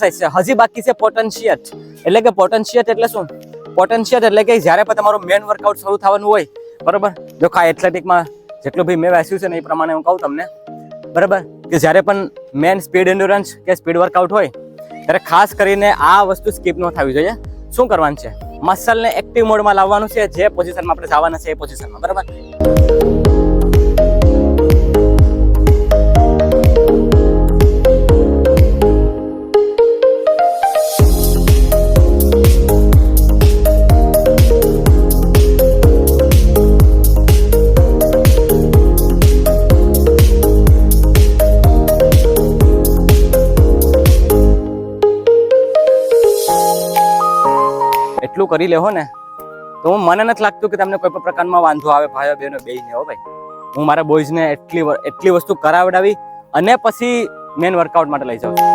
હજી બાકી છે પોટેન્શિયટ. એટલે કે પોટેન્શિયટ એટલે શું? પોટેન્શિયટ એટલે કે જ્યારે પણ તમારું મેન વર્કઆઉટ શરૂ થવાનું હોય, બરાબર, જો આ એથ્લેટિકમાં જેટલું ભાઈ મેં વાંચ્યું છે ને એ પ્રમાણે હું કહું તમને, બરાબર, કે જ્યારે પણ મેન સ્પીડ એન્ડ્યોરન્સ કે સ્પીડ વર્કઆઉટ હોય ત્યારે ખાસ કરીને આ વસ્તુ સ્કીપ ન થવી જોઈએ. શું કરવાનું છે? મસલને એક્ટિવ મોડમાં લાવવાનું છે. જે પોઝિશનમાં આપણે જવાના છે એ પોઝિશનમાં, બરાબર. એટલું કરી લેહો ને તો મને નથી લાગતું કે તમને કોઈ પણ પ્રકારમાં વાંધો આવે. ભાઈઓ બહેનો બેહીને હો ભાઈ, હું મારા બોયઝને એટલી વસ્તુ કરાવડાવી અને પછી મેન વર્કઆઉટ માટે લઈ જાઉં છું.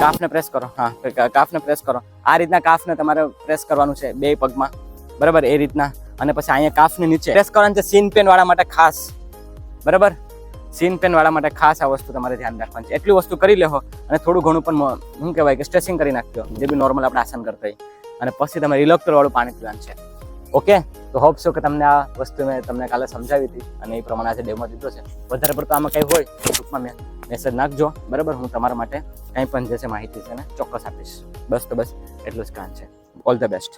કાફને પ્રેસ કરો. હા, કાફને પ્રેસ કરો. આ રીતના કાફને તમારે પ્રેસ કરવાનું છે બે પગમાં, બરાબર, એ રીતના. અને પછી અહીંયા કાફની નીચે પ્રેસ કરવાનું છે સીન પેન વાળા માટે ખાસ, બરાબર. સીન પેન વાળા માટે ખાસ આ વસ્તુ તમારે ધ્યાન રાખવાની છે. એટલી વસ્તુ કરી લેહો અને થોડું ઘણું પણ શું કહેવાય કે સ્ટ્રેચિંગ કરી નાખજો, જે બી નોર્મલ આપણે આસન કરતા હોય. અને પછી તમે રિલેક્ટર વાળું પાણી પીવાનું છે. ઓકે, તો હોપ છો કે તમને આ વસ્તુ મેં તમને કાલે સમજાવી હતી અને એ પ્રમાણે આજે ડેમો દીધો છે. વધારે પડતો આમાં કંઈ હોય તો ટૂંકમાં મેં મેસેજ નાખજો, બરાબર. હું તમારા માટે કંઈ પણ જે છે માહિતી છે ને ચોક્કસ આપીશ. બસ તો બસ એટલું જ કામ છે. All the best.